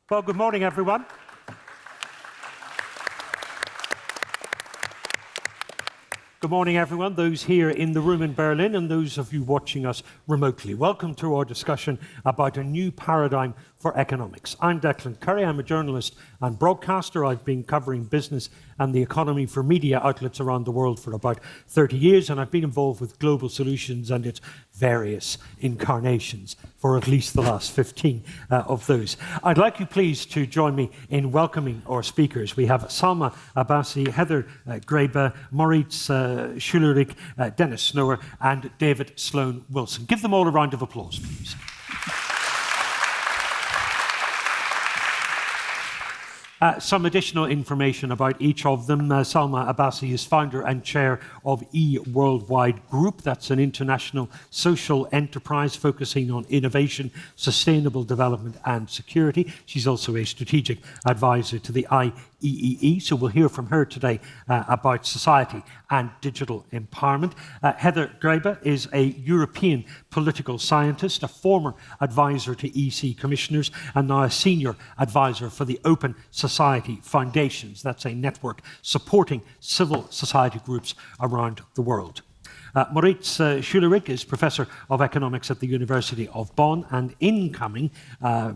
Well, good morning, everyone. Good morning, everyone, those here in the room in Berlin and those of you watching us remotely. Welcome to our discussion about a new paradigm for economics. I'm Declan Curry. I'm a journalist and broadcaster. I've been covering business and the economy for media outlets around the world for about 30 years, and I've been involved with global solutions and its various incarnations for at least the last 15 of those. I'd like you please to join me in welcoming our speakers. We have Salma Abbasi, Heather Graeber, Moritz Schullerich, Dennis Snower, and David Sloan Wilson. Give them all a round of applause, please. Some additional information about each of them. Salma Abbasi is founder and chair of eWorldwide Group. That's an international social enterprise focusing on innovation, sustainable development and security. She's also a strategic advisor to the IEEE, so we'll hear from her today about society and digital empowerment. Heather Graeber is a European political scientist, a former advisor to EC commissioners, and now a senior advisor for the Open Society Foundations. That's a network supporting civil society groups around the world. Moritz Schullerich is Professor of Economics at the University of Bonn and incoming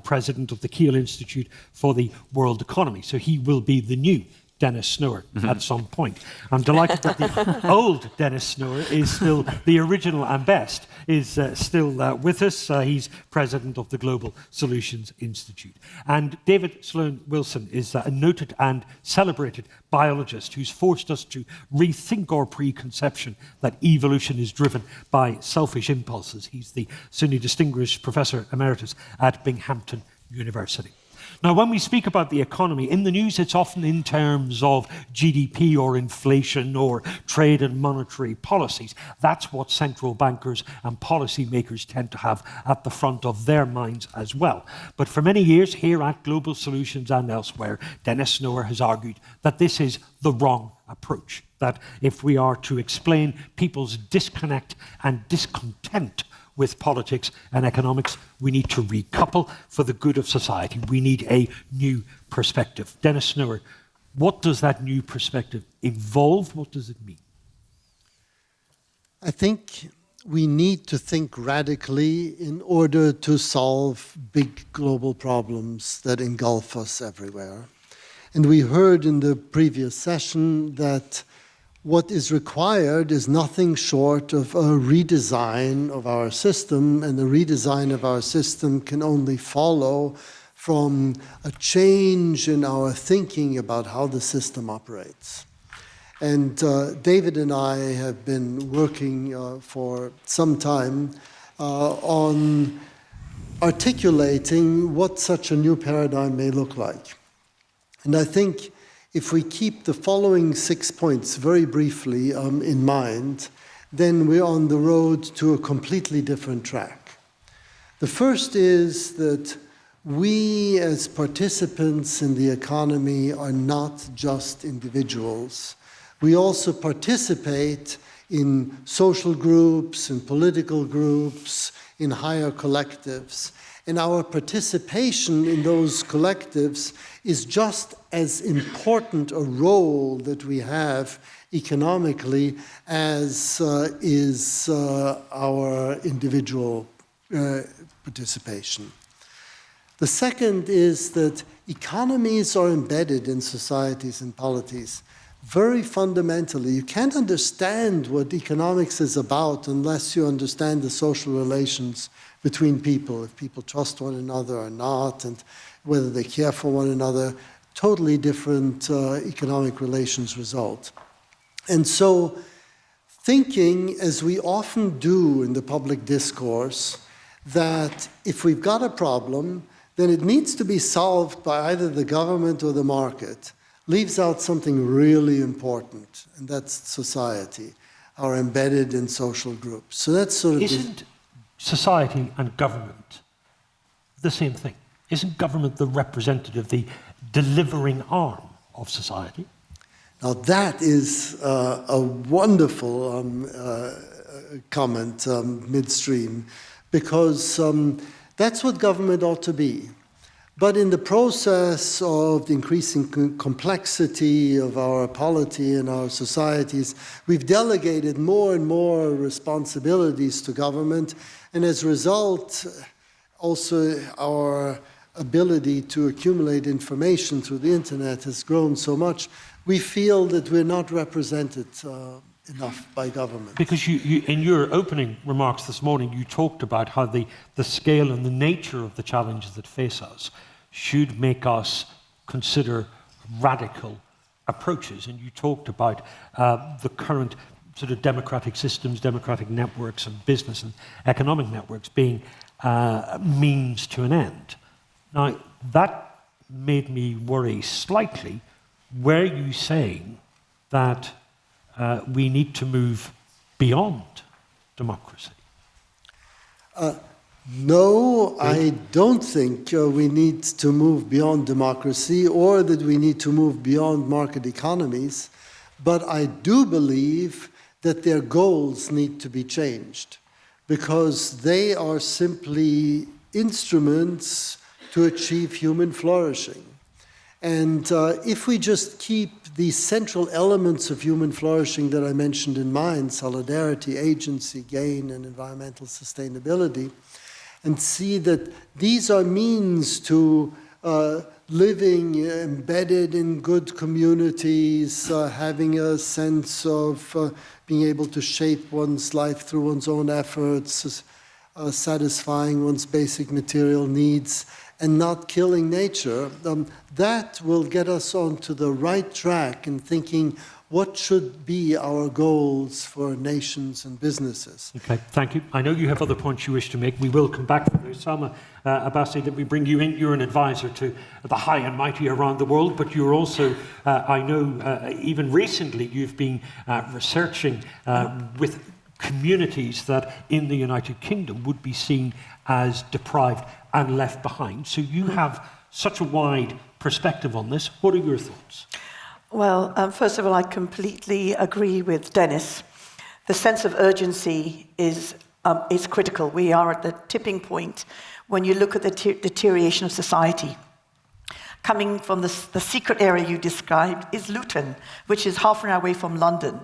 President of the Kiel Institute for the World Economy. So he will be the new Dennis Snower at some point. I'm delighted that the old Dennis Snower is still the original and best, is still with us. He's president of the Global Solutions Institute. And David Sloan Wilson is a noted and celebrated biologist who's forced us to rethink our preconception that evolution is driven by selfish impulses. He's the SUNY Distinguished Professor Emeritus at Binghamton University. Now, when we speak about the economy, in the news, it's often in terms of GDP or inflation or trade and monetary policies. That's what central bankers and policymakers tend to have at the front of their minds as well. But for many years here at Global Solutions and elsewhere, Dennis Snower has argued that this is the wrong approach, that if we are to explain people's disconnect and discontent with politics and economics, we need to recouple for the good of society. We need a new perspective. Dennis Snower, what does that new perspective involve? What does it mean? I think we need to think radically in order to solve big global problems that engulf us everywhere. And we heard in the previous session that what is required is nothing short of a redesign of our system, and the redesign of our system can only follow from a change in our thinking about how the system operates. And David and I have been working for some time on articulating what such a new paradigm may look like. And I think if we keep the following 6 points very briefly in mind, then we're on the road to a completely different track. The first is that we as participants in the economy are not just individuals. We also participate in social groups, in political groups, in higher collectives. And our participation in those collectives is just as important a role that we have economically as is our individual participation. The second is that economies are embedded in societies and polities very fundamentally. You can't understand what economics is about unless you understand the social relations between people, if people trust one another or not, and whether they care for one another. Totally different economic relations result. And so thinking, as we often do in the public discourse, that if we've got a problem, then it needs to be solved by either the government or the market, leaves out something really important, and that's society, our embedded in social groups. So that's sort of... Isn't society and government the same thing? Isn't government the representative, the delivering arm of society? Now that is a wonderful comment midstream, because that's what government ought to be. But in the process of the increasing complexity of our polity and our societies, we've delegated more and more responsibilities to government, and as a result, also our ability to accumulate information through the internet has grown so much, we feel that we're not represented enough by government. Because you, in your opening remarks this morning, you talked about how the scale and the nature of the challenges that face us should make us consider radical approaches. And you talked about the current sort of democratic systems, democratic networks, and business and economic networks being means to an end. Now, that made me worry slightly. Were you saying that we need to move beyond democracy? No, I don't think we need to move beyond democracy or that we need to move beyond market economies, but I do believe that their goals need to be changed because they are simply instruments to achieve human flourishing. And if we just keep these central elements of human flourishing that I mentioned in mind, solidarity, agency, gain, and environmental sustainability, and see that these are means to living embedded in good communities, having a sense of being able to shape one's life through one's own efforts, satisfying one's basic material needs, and not killing nature, that will get us onto the right track in thinking what should be our goals for nations and businesses. Okay, thank you. I know you have other points you wish to make. We will come back to those. Salma Abbasi, that we bring you in. You're an advisor to the high and mighty around the world, but you're also, I know, even recently you've been researching with communities that in the United Kingdom would be seen as deprived and left behind. So you have such a wide perspective on this. What are your thoughts? Well, first of all, I completely agree with Dennis. The sense of urgency is critical. We are at the tipping point when you look at the deterioration of society. Coming from the secret area you described is Luton, which is half an hour away from London,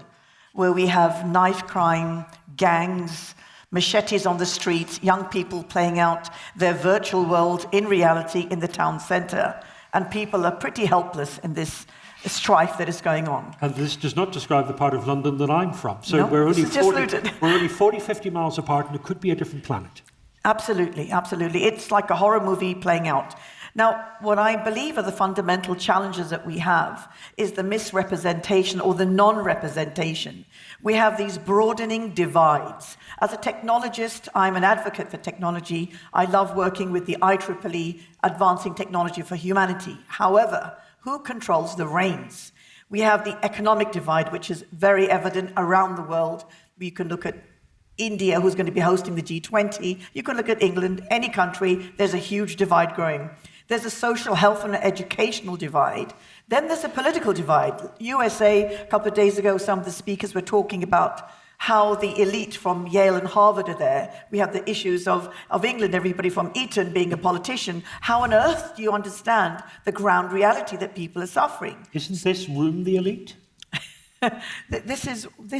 where we have knife crime, gangs, machetes on the streets, young people playing out their virtual world in reality in the town centre. And people are pretty helpless in this strife that is going on. And this does not describe the part of London that I'm from. So no, we're only 40, 50 miles apart, and it could be a different planet. Absolutely, absolutely. It's like a horror movie playing out. Now, what I believe are the fundamental challenges that we have is the misrepresentation or the non-representation. We have these broadening divides. As a technologist, I'm an advocate for technology. I love working with the IEEE, Advancing Technology for Humanity. However, who controls the reins? We have the economic divide, which is very evident around the world. You can look at India, who's going to be hosting the G20. You can look at England, any country. There's a huge divide growing. There's a social health and an educational divide. Then there's a political divide. USA, a couple of days ago, some of the speakers were talking about how the elite from Yale and Harvard are there. We have the issues of England, everybody from Eton being a politician. How on earth do you understand the ground reality that people are suffering? Isn't this room the elite? This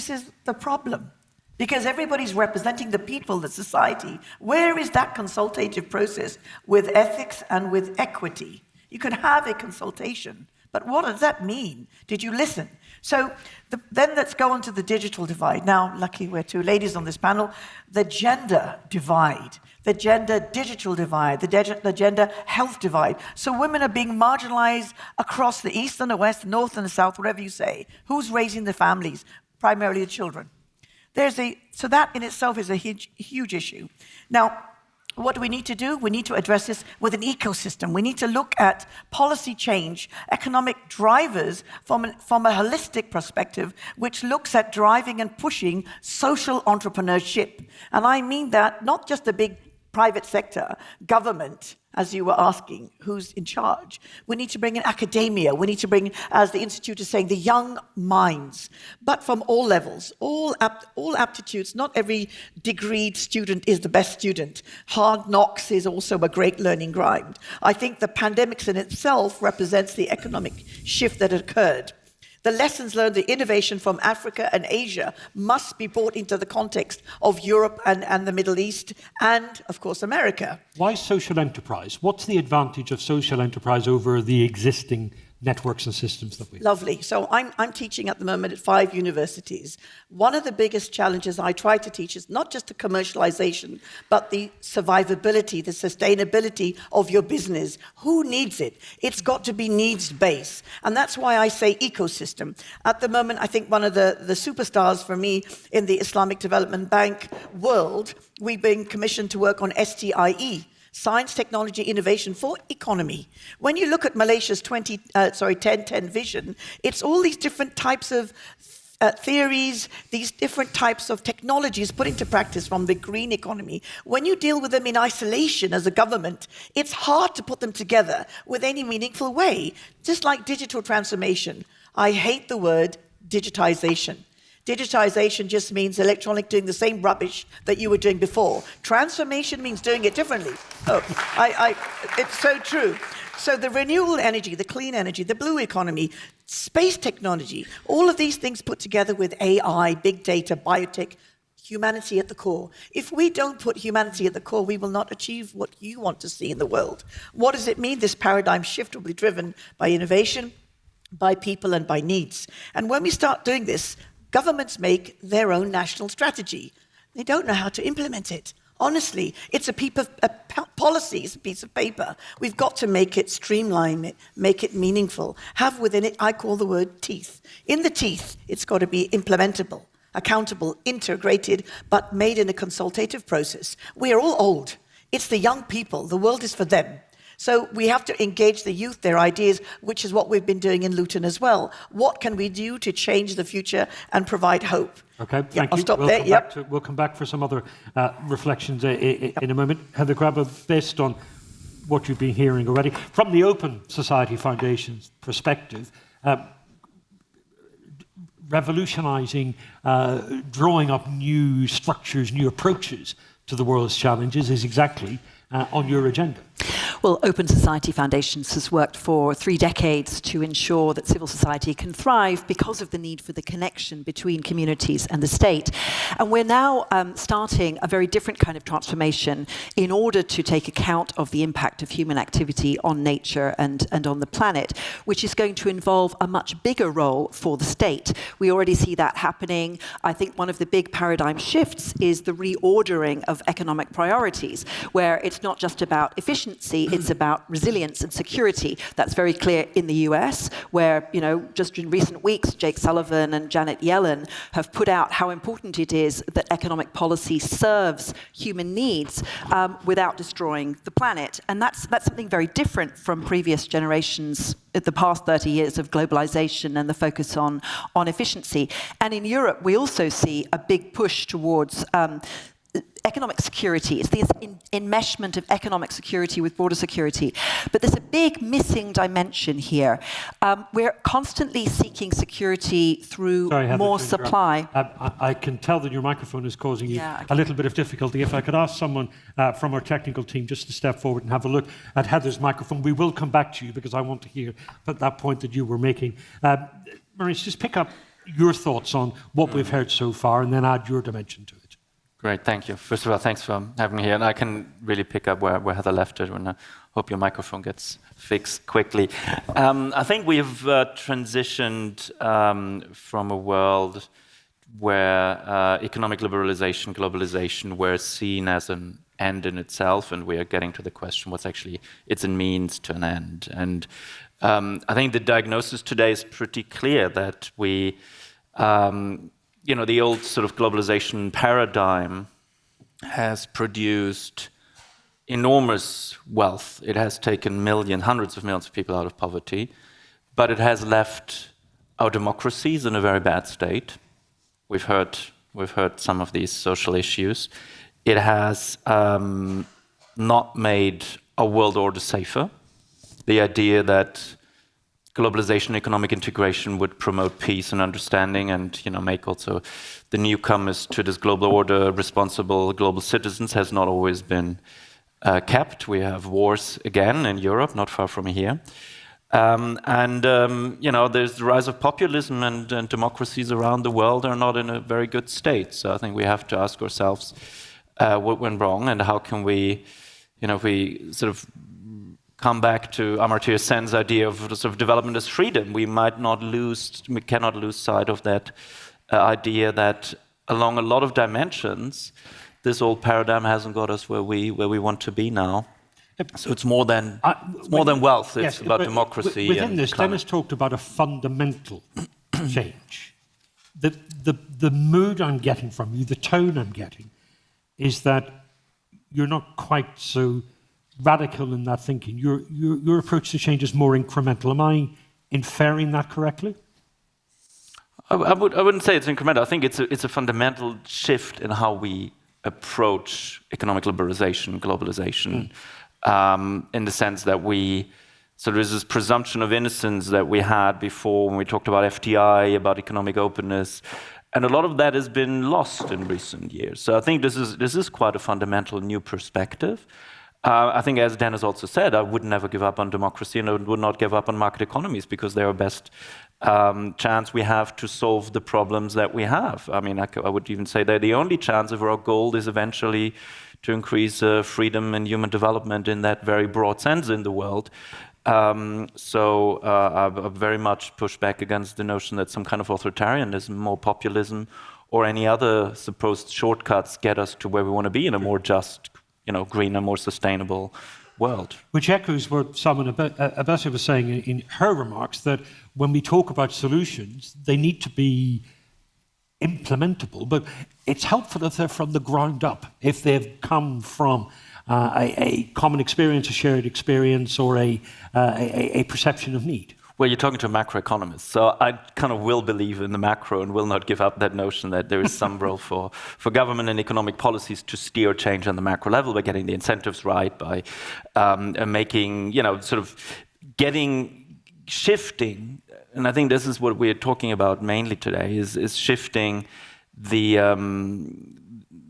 is the problem. Because everybody's representing the people, the society. Where is that consultative process with ethics and with equity? You can have a consultation, but what does that mean? Did you listen? So then let's go on to the digital divide. Now, lucky we're two ladies on this panel. The gender divide, the gender digital divide, the gender health divide. So women are being marginalized across the east and the west, the north and the south, whatever you say. Who's raising the families? Primarily the children. So that in itself is a huge issue. Now, what do we need to do? We need to address this with an ecosystem. We need to look at policy change, economic drivers from a holistic perspective, which looks at driving and pushing social entrepreneurship. And I mean that not just the big private sector, government, as you were asking, who's in charge. We need to bring in academia. We need to bring, as the Institute is saying, the young minds, but from all levels, all aptitudes. Not every degreed student is the best student. Hard knocks is also a great learning grind. I think the pandemics in itself represents the economic shift that occurred. The lessons learned, the innovation from Africa and Asia must be brought into the context of Europe and the Middle East and, of course, America. Why social enterprise? What's the advantage of social enterprise over the existing networks and systems that we have? Lovely. So I'm teaching at the moment at 5 universities. One of the biggest challenges I try to teach is not just the commercialization, but the survivability, the sustainability of your business. Who needs it? It's got to be needs-based. And that's why I say ecosystem. At the moment, I think one of the superstars for me in the Islamic Development Bank world, we've been commissioned to work on STIE, Science, Technology, Innovation for Economy. When you look at Malaysia's 10-10 vision, it's all these different types of theories, these different types of technologies put into practice from the green economy. When you deal with them in isolation as a government, it's hard to put them together with any meaningful way. Just like digital transformation. I hate the word digitization. Digitization just means electronic doing the same rubbish that you were doing before. Transformation means doing it differently. It's so true. So the renewable energy, the clean energy, the blue economy, space technology, all of these things put together with AI, big data, biotech, humanity at the core. If we don't put humanity at the core, we will not achieve what you want to see in the world. What does it mean? This paradigm shift will be driven by innovation, by people, and by needs. And when we start doing this, governments make their own national strategy. They don't know how to implement it. Honestly, it's a policy, it's a piece of paper. We've got to make it, streamline it, make it meaningful. Have within it, I call the word teeth. In the teeth, it's got to be implementable, accountable, integrated, but made in a consultative process. We are all old. It's the young people. The world is for them. So we have to engage the youth, their ideas, which is what we've been doing in Luton as well. What can we do to change the future and provide hope? Okay, thank you. I'll stop there. We'll come back for some other reflections in a moment. Heather, grab a based on what you've been hearing already. From the Open Society Foundation's perspective, revolutionising, drawing up new structures, new approaches to the world's challenges is exactly on your agenda. Well, Open Society Foundations has worked for 3 decades to ensure that civil society can thrive because of the need for the connection between communities and the state. And we're now starting a very different kind of transformation in order to take account of the impact of human activity on nature and on the planet, which is going to involve a much bigger role for the state. We already see that happening. I think one of the big paradigm shifts is the reordering of economic priorities, where it's not just about efficiency, it's about resilience and security. That's very clear in the US, where, just in recent weeks, Jake Sullivan and Janet Yellen have put out how important it is that economic policy serves human needs without destroying the planet. And that's something very different from previous generations, the past 30 years of globalization and the focus on efficiency. And in Europe, we also see a big push towards economic security. It's this enmeshment of economic security with border security. But there's a big missing dimension here. We're constantly seeking security through more supply. I can tell that your microphone is causing you a little bit of difficulty. If I could ask someone from our technical team just to step forward and have a look at Heather's microphone. We will come back to you because I want to hear that point that you were making. Maurice, just pick up your thoughts on what we've heard so far and then add your dimension to it. Great, thank you. First of all, thanks for having me here. And I can really pick up where Heather left it, and I hope your microphone gets fixed quickly. I think we've transitioned from a world where economic liberalization, globalization were seen as an end in itself, and we are getting to the question what's actually it's a means to an end. And I think the diagnosis today is pretty clear that we the old sort of globalization paradigm has produced enormous wealth. It has taken hundreds of millions of people out of poverty, but it has left our democracies in a very bad state. We've heard some of these social issues. It has not made our world order safer. The idea that globalization, economic integration would promote peace and understanding and make also the newcomers to this global order responsible global citizens has not always been kept. We have wars again in Europe, not far from here. There's the rise of populism and democracies around the world are not in a very good state. So I think we have to ask ourselves what went wrong and how can we, if we sort of come back to Amartya Sen's idea of sort of development as freedom, we cannot lose sight of that idea that along a lot of dimensions, this old paradigm hasn't got us where we want to be now. So it's more than wealth. It's about democracy. Within this, Dennis talked about a fundamental change. The mood I'm getting from you, the tone I'm getting, is that you're not quite so radical in that thinking. Your approach to change is more incremental. Am I inferring that correctly? I wouldn't say it's incremental. I think it's a fundamental shift in how we approach economic liberalization, globalization. In the sense that there's this presumption of innocence that we had before when we talked about FDI, about economic openness, and a lot of that has been lost in recent years. So I think this is quite a fundamental new perspective. I think, as Dan has also said, I would never give up on democracy and I would not give up on market economies because they are best chance we have to solve the problems that we have. I mean, I would even say they're the only chance if our goal is eventually to increase freedom and human development in that very broad sense in the world. So I very much push back against the notion that some kind of authoritarianism or populism or any other supposed shortcuts get us to where we want to be in a more just, greener, more sustainable world. Which echoes what Salman Abbasi was saying in her remarks, that when we talk about solutions, they need to be implementable, but it's helpful if they're from the ground up, if they've come from a common experience, a shared experience, or a perception of need. Well, you're talking to a macroeconomist, so I kind of will believe in the macro and will not give up that notion that there is some role for government and economic policies to steer change on the macro level by getting the incentives right, by making, shifting. And I think this is what we're talking about mainly today, is shifting the,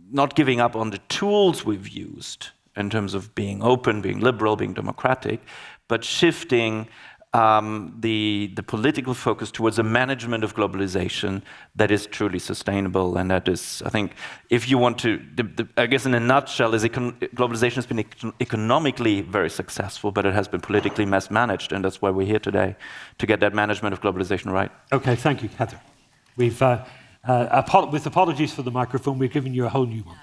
not giving up on the tools we've used in terms of being open, being liberal, being democratic, but shifting the political focus towards a management of globalization that is truly sustainable. And that is, I think, if you want to, I guess in a nutshell, globalization has been economically very successful, but it has been politically mismanaged. And that's why we're here today, to get that management of globalization right. Okay, thank you, Heather. We've, with apologies for the microphone, we've given you a whole new one.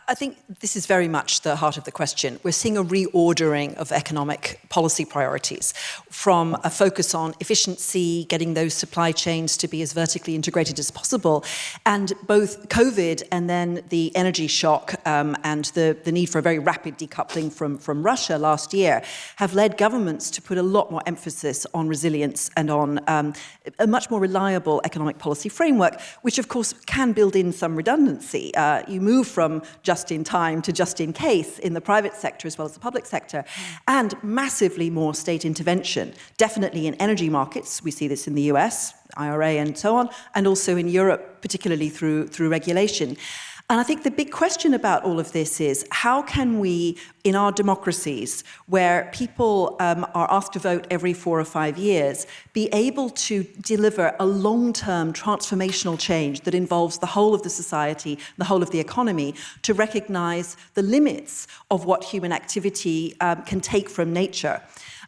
I think this is very much the heart of the question. We're seeing a reordering of economic policy priorities from a focus on efficiency, getting those supply chains to be as vertically integrated as possible, and both COVID and then the energy shock and the need for a very rapid decoupling from Russia last year have led governments to put a lot more emphasis on resilience and on a much more reliable economic policy framework, which of course can build in some redundancy. You move from just in time to just in case in the private sector as well as the public sector, and massively more state intervention, definitely in energy markets. We see this in the US, IRA and so on, and also in Europe, particularly through regulation. And I think the big question about all of this is, how can we, in our democracies, where people are asked to vote every 4 or 5 years, be able to deliver a long-term transformational change that involves the whole of the society, the whole of the economy, to recognize the limits of what human activity can take from nature?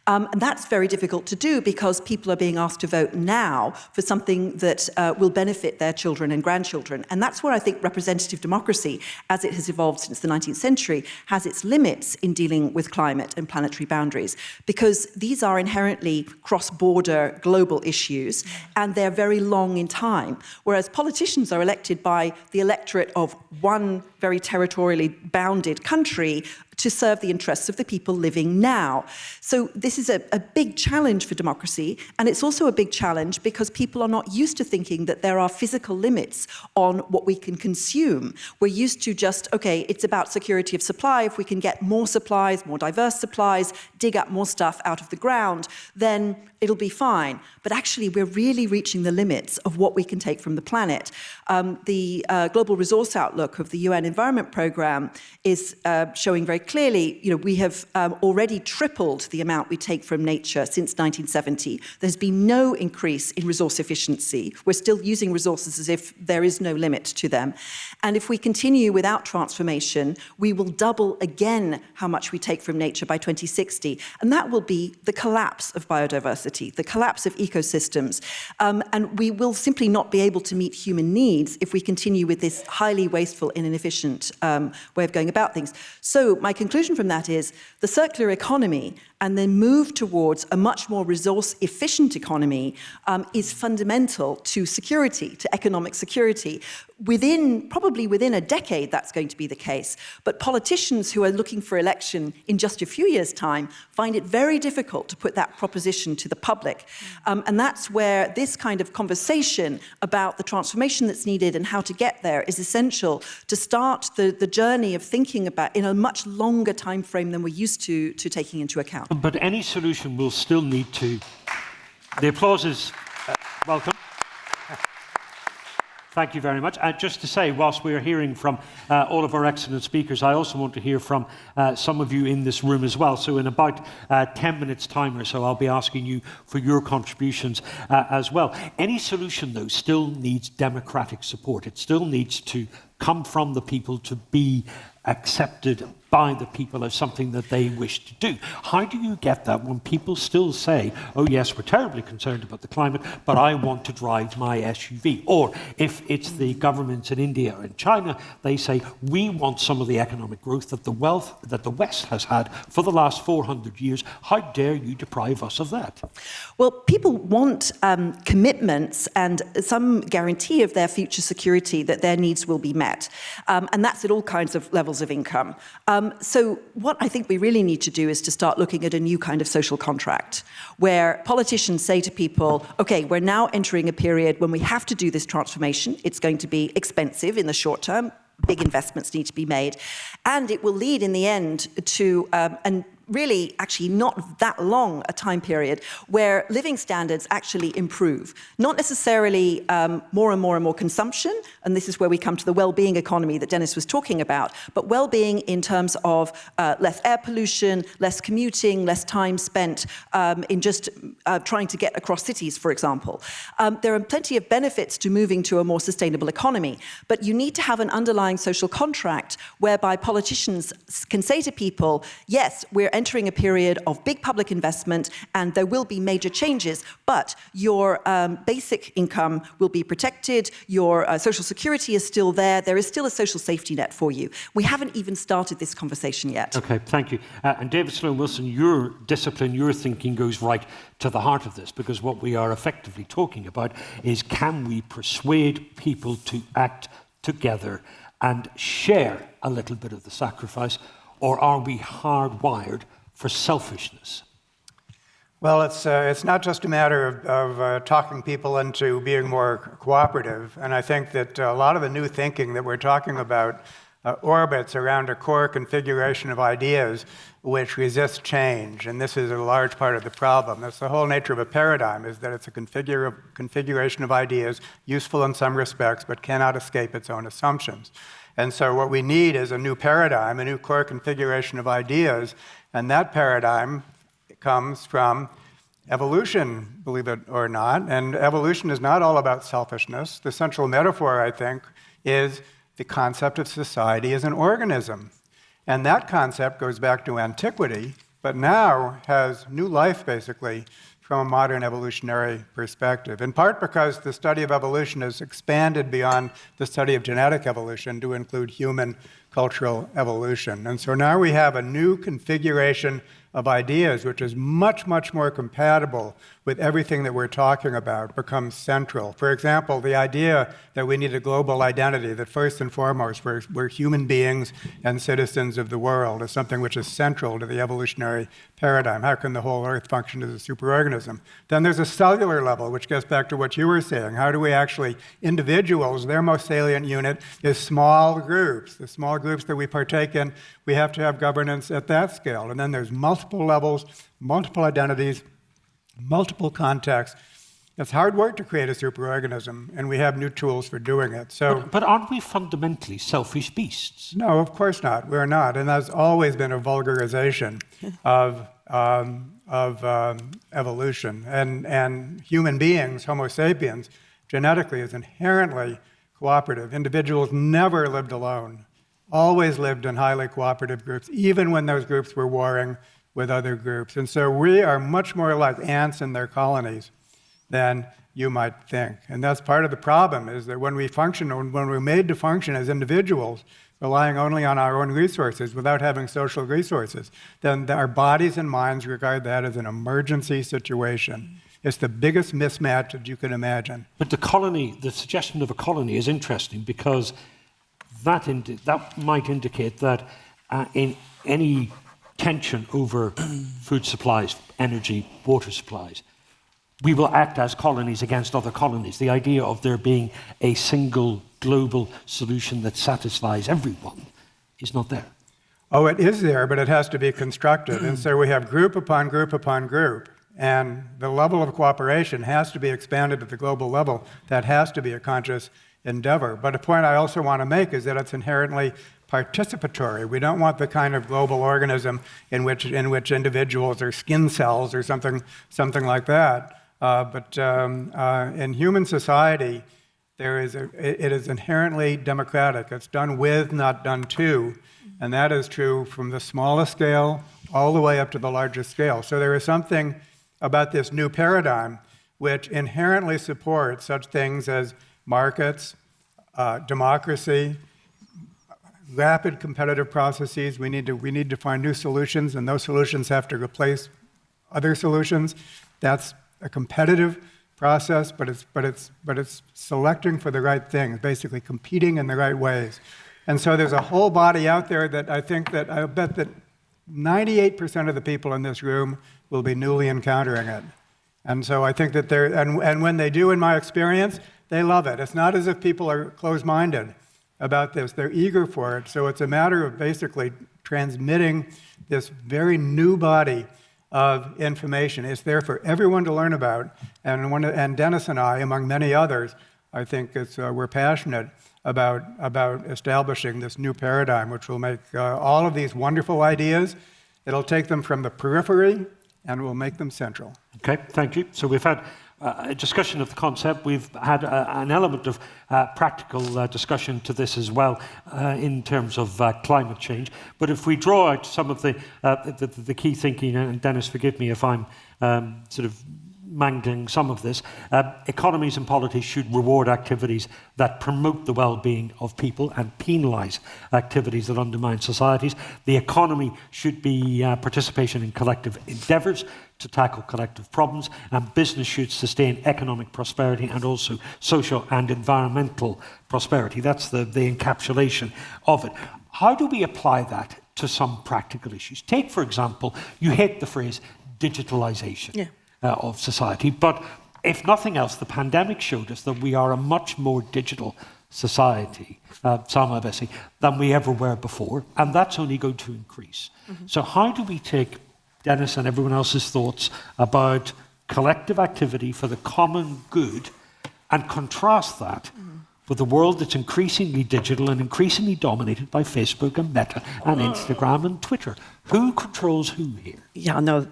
And that's very difficult to do because people are being asked to vote now for something that will benefit their children and grandchildren. And that's where I think representative democracy, as it has evolved since the 19th century, has its limits in dealing with climate and planetary boundaries, because these are inherently cross-border global issues, and they're very long in time, whereas politicians are elected by the electorate of one very territorially bounded country to serve the interests of the people living now. So this is a big challenge for democracy, and it's also a big challenge because people are not used to thinking that there are physical limits on what we can consume. We're used to just, okay, it's about security of supply. If we can get more supplies, more diverse supplies, dig up more stuff out of the ground, then it'll be fine. But actually, we're really reaching the limits of what we can take from the planet. The Global Resource Outlook of the UN Environment Programme is showing very clearly, we have already tripled the amount we take from nature since 1970. There's been no increase in resource efficiency. We're still using resources as if there is no limit to them. And if we continue without transformation, we will double again how much we take from nature by 2060. And that will be the collapse of biodiversity, the collapse of ecosystems. And we will simply not be able to meet human needs if we continue with this highly wasteful and inefficient way of going about things. So my conclusion from that is the circular economy and then move towards a much more resource-efficient economy is fundamental to security, to economic security. Probably within a decade, that's going to be the case. But politicians who are looking for election in just a few years' time find it very difficult to put that proposition to the public. And that's where this kind of conversation about the transformation that's needed and how to get there is essential to start the journey of thinking about in a much longer time frame than we're used to taking into account. But any solution will still need to... The applause is welcome. Thank you very much. Just to say, whilst we are hearing from all of our excellent speakers, I also want to hear from some of you in this room as well. So in about 10 minutes' time or so, I'll be asking you for your contributions as well. Any solution, though, still needs democratic support. It still needs to come from the people to be accepted by the people as something that they wish to do. How do you get that when people still say, oh yes, we're terribly concerned about the climate, but I want to drive my SUV? Or if it's the governments in India and China, they say, we want some of the economic growth that the West has had for the last 400 years. How dare you deprive us of that? Well, people want commitments and some guarantee of their future security that their needs will be met. And that's at all kinds of levels of income. So what I think we really need to do is to start looking at a new kind of social contract, where politicians say to people, okay, we're now entering a period when we have to do this transformation. It's going to be expensive in the short term. Big investments need to be made. And it will lead in the end to really actually not that long a time period where living standards actually improve. Not necessarily more and more consumption, and this is where we come to the well-being economy that Dennis was talking about, but well-being in terms of less air pollution, less commuting, less time spent in just trying to get across cities, for example. There are plenty of benefits to moving to a more sustainable economy, but you need to have an underlying social contract whereby politicians can say to people, yes, we're entering a period of big public investment and there will be major changes, but your basic income will be protected, your social security is still there is still a social safety net for you. We haven't even started this conversation yet. Okay, thank you. And David Sloan-Wilson, your discipline, your thinking goes right to the heart of this, because what we are effectively talking about is, can we persuade people to act together and share a little bit of the sacrifice, or are we hardwired for selfishness? Well, it's not just a matter of talking people into being more cooperative, and I think that a lot of the new thinking that we're talking about orbits around a core configuration of ideas which resist change, and this is a large part of the problem. That's the whole nature of a paradigm, is that it's a configuration of ideas, useful in some respects, but cannot escape its own assumptions. And so what we need is a new paradigm, a new core configuration of ideas, and that paradigm comes from evolution, believe it or not. And evolution is not all about selfishness. The central metaphor, I think, is the concept of society as an organism. And that concept goes back to antiquity, but now has new life, basically, from a modern evolutionary perspective, in part because the study of evolution has expanded beyond the study of genetic evolution to include human cultural evolution. And so now we have a new configuration of ideas, which is much, much more compatible with everything that we're talking about, becomes central. For example, the idea that we need a global identity, that first and foremost we're human beings and citizens of the world, is something which is central to the evolutionary paradigm. How can the whole Earth function as a superorganism? Then there's a cellular level, which gets back to what you were saying. How do we actually, individuals, their most salient unit is small groups. The small groups that we partake in, we have to have governance at that scale. And then there's multiple levels, multiple identities, multiple contexts. It's hard work to create a superorganism, and we have new tools for doing it. So, but aren't we fundamentally selfish beasts? No, of course not. We're not, and that's always been a vulgarization of evolution. And human beings, Homo sapiens, genetically is inherently cooperative. Individuals never lived alone, always lived in highly cooperative groups, even when those groups were warring with other groups. And so we are much more like ants in their colonies than you might think. And that's part of the problem, is that when we function, when we're made to function as individuals, relying only on our own resources without having social resources, then our bodies and minds regard that as an emergency situation. It's the biggest mismatch that you can imagine. But the suggestion of a colony is interesting, because that might indicate that in any tension over food supplies, energy, water supplies, we will act as colonies against other colonies. The idea of there being a single global solution that satisfies everyone is not there. Oh, it is there, but it has to be constructed. And so we have group upon group upon group. And the level of cooperation has to be expanded at the global level. That has to be a conscious endeavor. But a point I also want to make is that it's inherently participatory. We don't want the kind of global organism in which individuals are skin cells or something like that. But in human society, it is inherently democratic. It's done with, not done to. And that is true from the smallest scale all the way up to the largest scale. So there is something about this new paradigm which inherently supports such things as markets, democracy, rapid competitive processes. We need to find new solutions, and those solutions have to replace other solutions. That's a competitive process, but it's selecting for the right things, basically competing in the right ways. And so there's a whole body out there that I bet that 98% of the people in this room will be newly encountering it. And so I think that and when they do, in my experience, they love it. It's not as if people are closed-minded about this. They're eager for it. So it's a matter of basically transmitting this very new body of information. It's there for everyone to learn about. And Dennis and I, among many others, I think we're passionate about establishing this new paradigm, which will make all of these wonderful ideas, it'll take them from the periphery and will make them central. Okay, thank you. So we've had a discussion of the concept. We've had an element of practical discussion to this as well in terms of climate change. But if we draw out some of the key thinking, and Dennis, forgive me if I'm sort of mangling some of this, economies and polities should reward activities that promote the well-being of people and penalise activities that undermine societies. The economy should be participation in collective endeavours to tackle collective problems, and business should sustain economic prosperity and also social and environmental prosperity. That's the encapsulation of it. How do we apply that to some practical issues? Take, for example, you hate the phrase digitalisation of society, but if nothing else, the pandemic showed us that we are a much more digital society, Salma Bessie, than we ever were before, and that's only going to increase. Mm-hmm. So how do we take Dennis and everyone else's thoughts about collective activity for the common good and contrast that with a world that's increasingly digital and increasingly dominated by Facebook and Meta and Instagram and Twitter? Who controls who here? Yeah, no,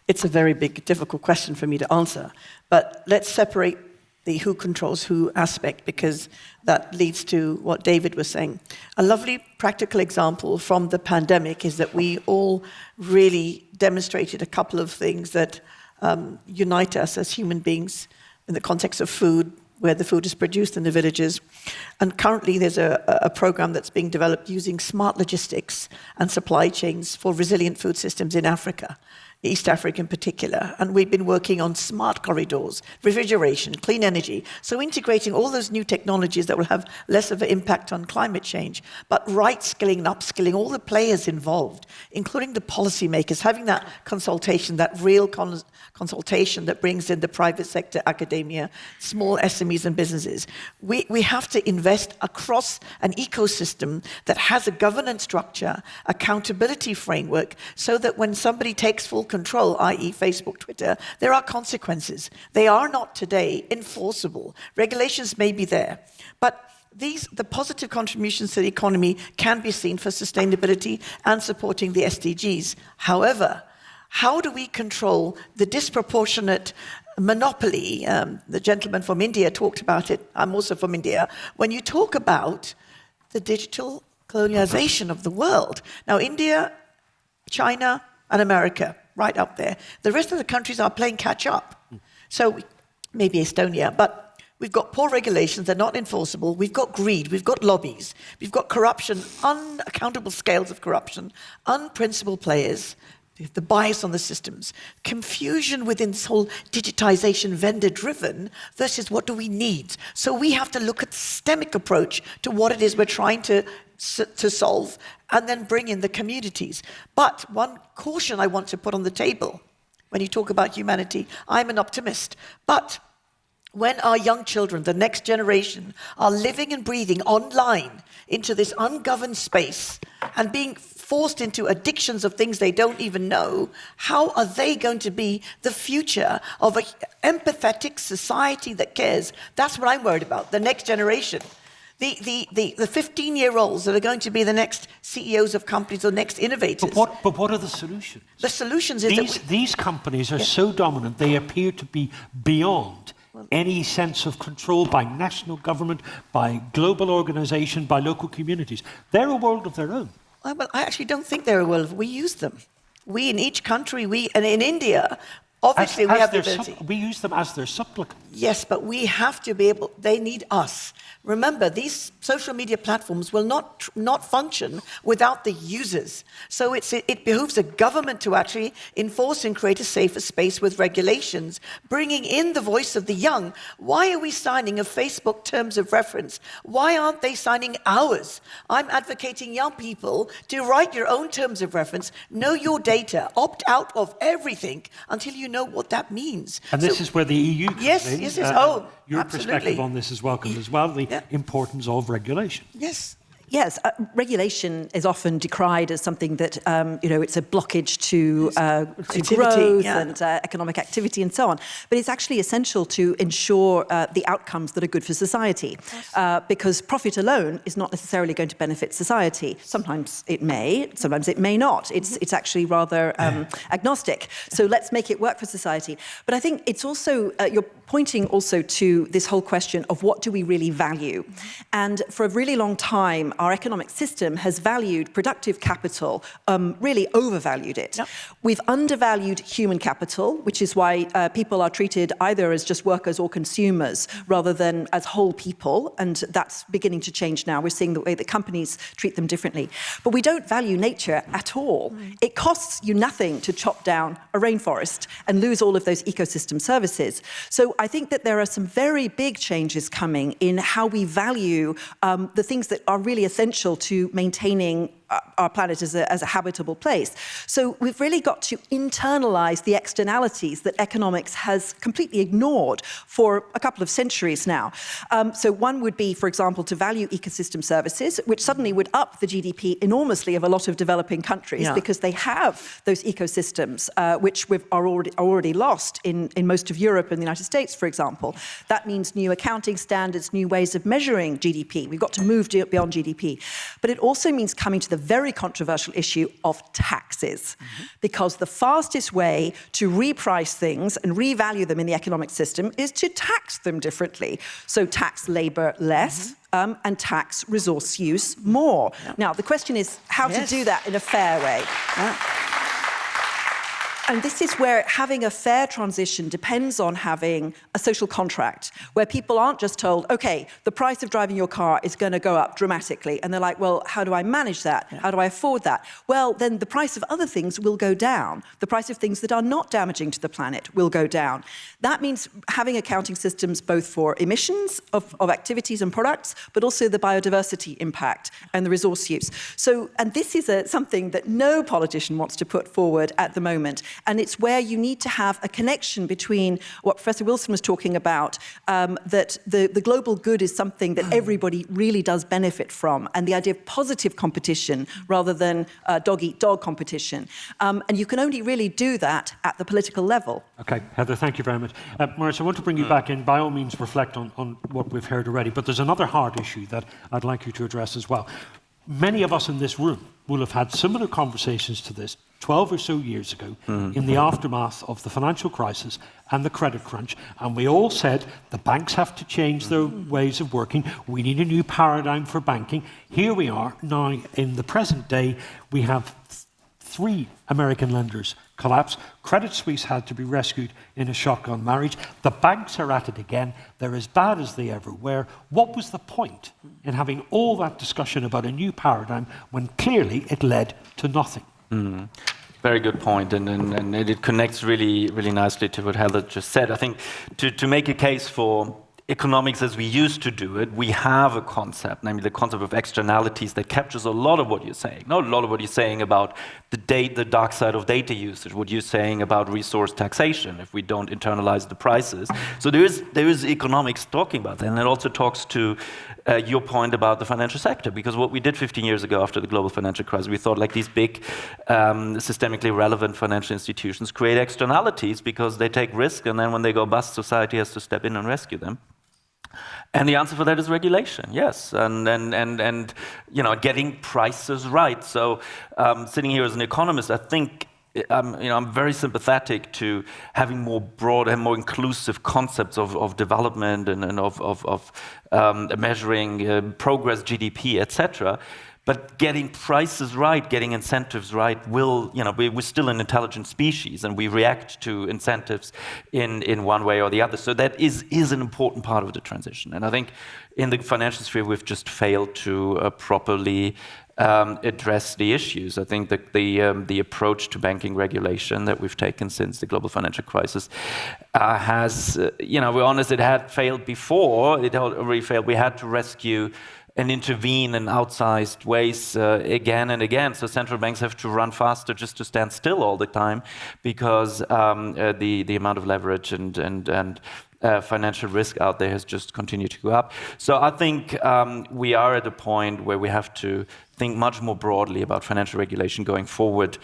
it's a very big, difficult question for me to answer. But let's separate the who controls who aspect, because that leads to what David was saying. A lovely practical example from the pandemic is that we all really demonstrated a couple of things that unite us as human beings in the context of food, where the food is produced in the villages. And currently there's a program that's being developed using smart logistics and supply chains for resilient food systems in Africa, East Africa in particular. And we've been working on smart corridors, refrigeration, clean energy. So integrating all those new technologies that will have less of an impact on climate change, but right skilling and upskilling all the players involved, including the policymakers, having that consultation, that real consultation that brings in the private sector, academia, small SMEs and businesses. We have to invest across an ecosystem that has a governance structure, accountability framework, so that when somebody takes full control, i.e. Facebook, Twitter, there are consequences. They are not today enforceable. Regulations may be there, but the positive contributions to the economy can be seen for sustainability and supporting the SDGs. However, how do we control the disproportionate monopoly? The gentleman from India talked about it. I'm also from India. When you talk about the digital colonialization of the world. Now, India, China, and America, right up there. The rest of the countries are playing catch up. So maybe Estonia, but we've got poor regulations, they're not enforceable. We've got greed, we've got lobbies, we've got corruption, unaccountable scales of corruption, unprincipled players, the bias on the systems, confusion within this whole digitization, vendor-driven, versus what do we need? So we have to look at the systemic approach to what it is we're trying to solve, and then bring in the communities. But one caution I want to put on the table, when you talk about humanity, I'm an optimist, but when our young children, the next generation, are living and breathing online into this ungoverned space and being forced into addictions of things they don't even know, how are they going to be the future of an empathetic society that cares? That's what I'm worried about, the next generation. The 15-year-olds that are going to be the next CEOs of companies or next innovators. But what are the solutions? The solutions is these companies are so dominant, they appear to be beyond any sense of control by national government, by global organization, by local communities. They're a world of their own. Well, I actually don't think they're a world. We use them. We in each country, and in India, obviously we have the ability. We use them as their supplicant. Yes, but we have to be able, they need us. Remember, these social media platforms will not function without the users. So it behooves a government to actually enforce and create a safer space with regulations, bringing in the voice of the young. Why are we signing a Facebook terms of reference? Why aren't they signing ours? I'm advocating young people to write your own terms of reference, know your data, opt out of everything until you know what that means. And this is where the EU comes in. Yes. Your absolutely. perspective on this is welcome as well, the importance of regulation. Yes, regulation is often decried as something that, it's a blockage to growth and economic activity and so on. But it's actually essential to ensure the outcomes that are good for society. Because profit alone is not necessarily going to benefit society. Sometimes it may, sometimes it may not. It's actually rather agnostic. So let's make it work for society. But I think it's also, you're pointing also to this whole question of what do we really value? And for a really long time, our economic system has valued productive capital, really overvalued it. Yep. We've undervalued human capital, which is why people are treated either as just workers or consumers rather than as whole people, and that's beginning to change now. We're seeing the way that companies treat them differently. But we don't value nature at all. It costs you nothing to chop down a rainforest and lose all of those ecosystem services. So I think that there are some very big changes coming in how we value the things that are really essential to maintaining our planet as a habitable place. So we've really got to internalize the externalities that economics has completely ignored for a couple of centuries now. So one would be, for example, to value ecosystem services, which suddenly would up the GDP enormously of a lot of developing countries because they have those ecosystems, which are already lost in most of Europe and the United States, for example. That means new accounting standards, new ways of measuring GDP. We've got to move beyond GDP. But it also means coming to the very controversial issue of taxes, because the fastest way to reprice things and revalue them in the economic system is to tax them differently. So tax labor less and tax resource use more. Now, the question is how to do that in a fair way. And this is where having a fair transition depends on having a social contract, where people aren't just told, okay, the price of driving your car is going to go up dramatically. And they're like, well, how do I manage that? How do I afford that? Well, then the price of other things will go down. The price of things that are not damaging to the planet will go down. That means having accounting systems both for emissions of activities and products, but also the biodiversity impact and the resource use. So, and this is something that no politician wants to put forward at the moment. And it's where you need to have a connection between what Professor Wilson was talking about, that the global good is something that everybody really does benefit from, and the idea of positive competition rather than dog-eat-dog competition. And you can only really do that at the political level. Okay, Heather, thank you very much. Maurice, I want to bring you back in. By all means, reflect on what we've heard already, but there's another hard issue that I'd like you to address as well. Many of us in this room will have had similar conversations to this 12 or so years ago in the aftermath of the financial crisis and the credit crunch. And we all said the banks have to change their ways of working. We need a new paradigm for banking. Here we are now in the present day. We have 3 American lenders collapse. Credit Suisse had to be rescued in a shotgun marriage. The banks are at it again. They're as bad as they ever were. What was the point in having all that discussion about a new paradigm when clearly it led to nothing? Very good point, and it connects really, really nicely to what Heather just said. I think to make a case for economics as we used to do it, we have a concept, namely the concept of externalities, that captures a lot of what you're saying. Not a lot of what you're saying about the dark side of data usage, what you're saying about resource taxation if we don't internalize the prices. So there is economics talking about that, and it also talks to your point about the financial sector, because what we did 15 years ago after the global financial crisis, we thought like these big systemically relevant financial institutions create externalities because they take risk, and then when they go bust, society has to step in and rescue them. And the answer for that is regulation, yes, and you know, getting prices right. So sitting here as an economist, I think I'm very sympathetic to having more broad and more inclusive concepts of development and of measuring progress, GDP, etc. But getting prices right, getting incentives right, we're still an intelligent species, and we react to incentives in one way or the other. So that is an important part of the transition. And I think in the financial sphere, we've just failed to properly address the issues. I think that the approach to banking regulation that we've taken since the global financial crisis has, we're honest, it had failed before. It already failed. We had to rescue and intervene in outsized ways again and again. So central banks have to run faster just to stand still all the time, because the amount of leverage and financial risk out there has just continued to go up. So I think we are at a point where we have to think much more broadly about financial regulation going forward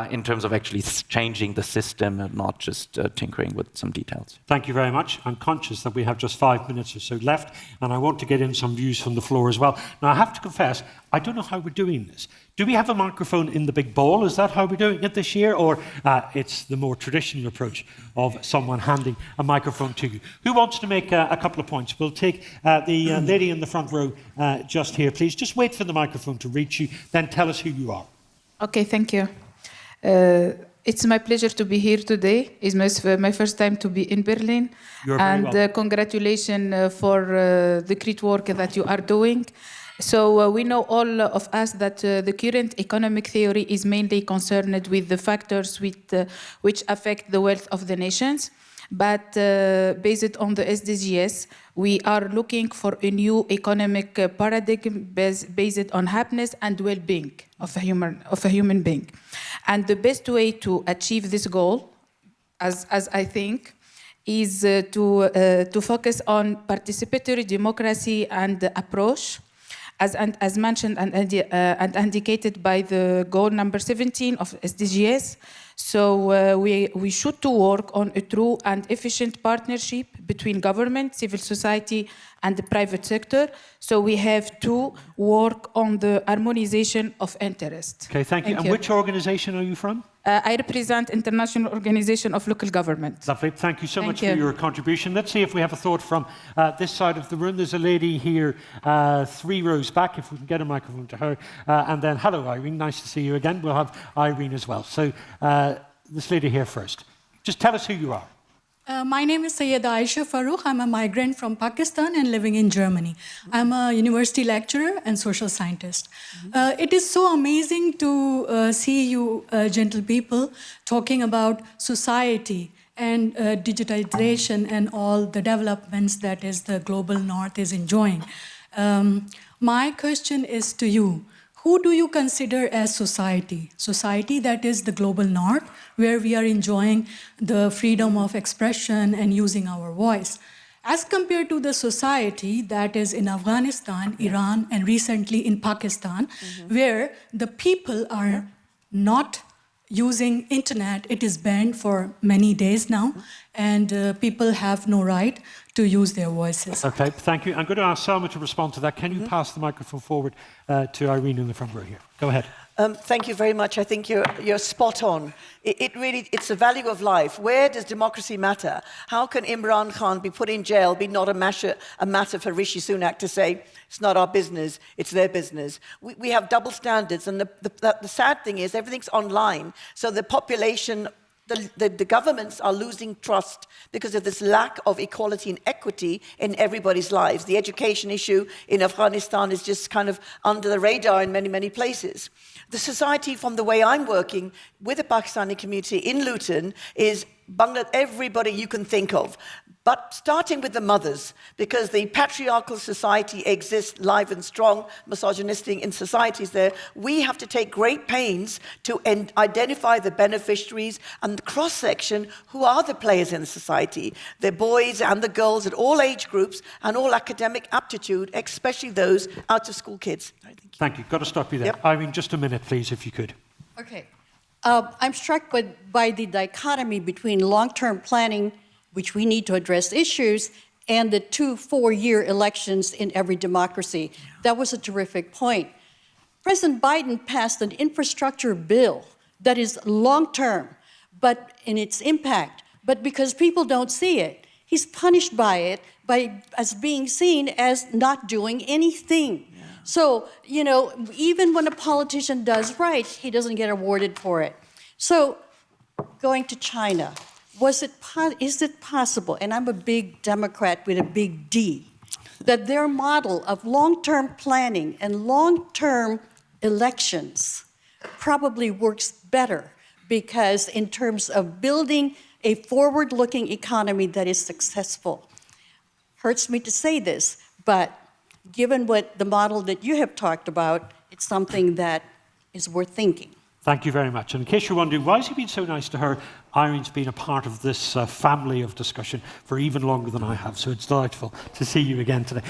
in terms of actually changing the system and not just tinkering with some details. Thank you very much. I'm conscious that we have just 5 minutes or so left, and I want to get in some views from the floor as well. Now, I have to confess, I don't know how we're doing this. Do we have a microphone in the big ball? Is that how we're doing it this year? Or it's the more traditional approach of someone handing a microphone to you? Who wants to make a couple of points? We'll take the lady in the front row just here, please. Just wait for the microphone to reach you, then tell us who you are. Okay, thank you. It's my pleasure to be here today. It's my first time to be in Berlin. You're very welcome. Congratulations for the great work that you are doing. So we know all of us that the current economic theory is mainly concerned with the factors which affect the wealth of the nations. But based on the SDGs, we are looking for a new economic paradigm based on happiness and well-being of a human being. And the best way to achieve this goal, as I think, is to focus on participatory democracy and approach, as mentioned and indicated by the goal number 17 of SDGs. So we should to work on a true and efficient partnership between government, civil society, and the private sector. So we have to work on the harmonization of interest. Okay, thank you. And which organization are you from? I represent International Organization of Local Government. Lovely. Thank you so much for your contribution. Let's see if we have a thought from this side of the room. There's a lady here 3 rows back, if we can get a microphone to her. And then, hello, Irene. Nice to see you again. We'll have Irene as well. So this lady here first. Just tell us who you are. My name is Sayyeda Aisha Farooq. I'm a migrant from Pakistan and living in Germany. I'm a university lecturer and social scientist. It is so amazing to see you gentle people talking about society and digitalization and all the developments that is the global north is enjoying. My question is to you. Who do you consider as society? Society that is the global north, where we are enjoying the freedom of expression and using our voice, as compared to the society that is in Afghanistan, Iran, and recently in Pakistan, where the people are not using internet. It is banned for many days now, and people have no right to use their voices. Okay, thank you. I'm going to ask Selma to respond to that. Can you pass the microphone forward to Irene in the front row here? Go ahead. Thank you very much. I think you're spot on. It's the value of life. Where does democracy matter? How can Imran Khan be put in jail, be not a matter for Rishi Sunak to say, it's not our business, it's their business? We have double standards, and the sad thing is everything's online, so the population, the governments are losing trust because of this lack of equality and equity in everybody's lives. The education issue in Afghanistan is just kind of under the radar in many, many places. The society, from the way I'm working with the Pakistani community in Luton, is Bangladesh, everybody you can think of. But starting with the mothers, because the patriarchal society exists live and strong, misogynistic in societies there, we have to take great pains to identify the beneficiaries and the cross-section who are the players in the society. The boys and the girls at all age groups and all academic aptitude, especially those out-of-school kids. Thank you. Got to stop you there. Yep. Irene, just a minute, please, if you could. Okay. I'm struck by the dichotomy between long-term planning, which we need to address issues, and the 2 4-year elections in every democracy. That was a terrific point. President Biden passed an infrastructure bill that is long-term, but in its impact, but because people don't see it, he's punished by it as being seen as not doing anything. So, you know, even when a politician does right, he doesn't get awarded for it. So, going to China, is it possible, and I'm a big Democrat with a big D, that their model of long-term planning and long-term elections probably works better, because in terms of building a forward-looking economy that is successful? Hurts me to say this, but given what the model that you have talked about, it's something that is worth thinking. Thank you very much. And in case you're wondering, why has he been so nice to her? Irene's been a part of this family of discussion for even longer than I have, so it's delightful to see you again today.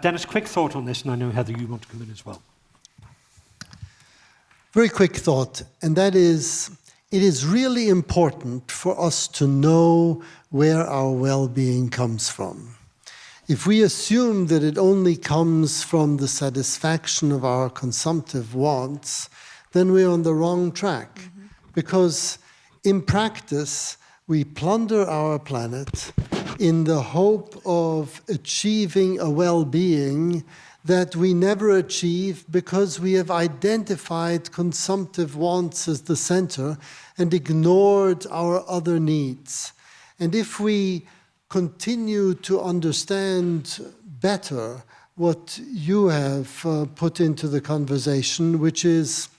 Dennis, quick thought on this, and I know, Heather, you want to come in as well. Very quick thought, and that is, it is really important for us to know where our well-being comes from. If we assume that it only comes from the satisfaction of our consumptive wants, then we're on the wrong track. Because in practice, we plunder our planet in the hope of achieving a well-being that we never achieve because we have identified consumptive wants as the center and ignored our other needs. And if we continue to understand better what you have put into the conversation, which is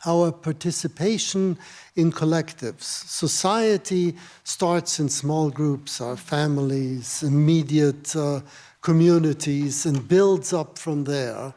our participation in collectives. Society starts in small groups, our families, immediate communities, and builds up from there.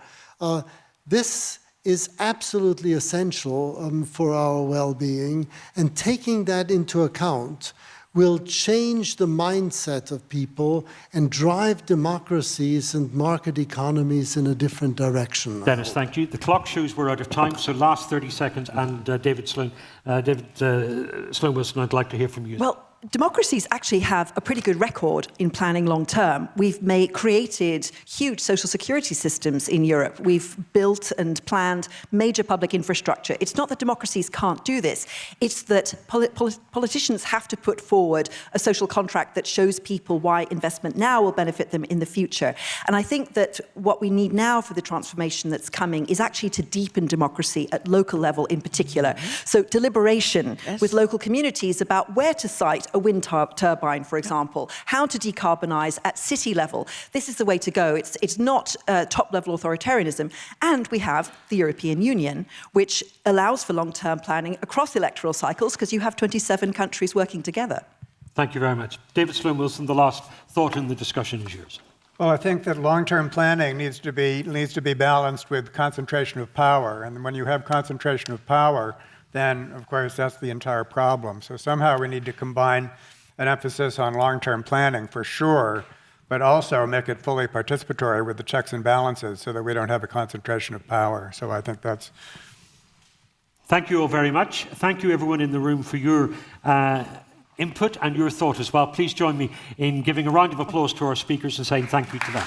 This is absolutely essential for our well-being, and taking that into account will change the mindset of people and drive democracies and market economies in a different direction. Dennis, thank you. The clock shows we're out of time, so last 30 seconds, and David Sloan Wilson, I'd like to hear from you. Well, democracies actually have a pretty good record in planning long term. We've created huge social security systems in Europe. We've built and planned major public infrastructure. It's not that democracies can't do this. It's that politicians have to put forward a social contract that shows people why investment now will benefit them in the future. And I think that what we need now for the transformation that's coming is actually to deepen democracy at local level in particular. So deliberation with local communities about where to site a wind turbine, for example, how to decarbonise at city level. This is the way to go. It's not top-level authoritarianism. And we have the European Union, which allows for long-term planning across electoral cycles because you have 27 countries working together. Thank you very much. David Sloan-Wilson, the last thought in the discussion is yours. Well, I think that long-term planning needs to be balanced with concentration of power. And when you have concentration of power, then, of course, that's the entire problem. So somehow we need to combine an emphasis on long-term planning, for sure, but also make it fully participatory with the checks and balances so that we don't have a concentration of power. So I think that's... Thank you all very much. Thank you, everyone in the room, for your input and your thought as well. Please join me in giving a round of applause to our speakers and saying thank you to them.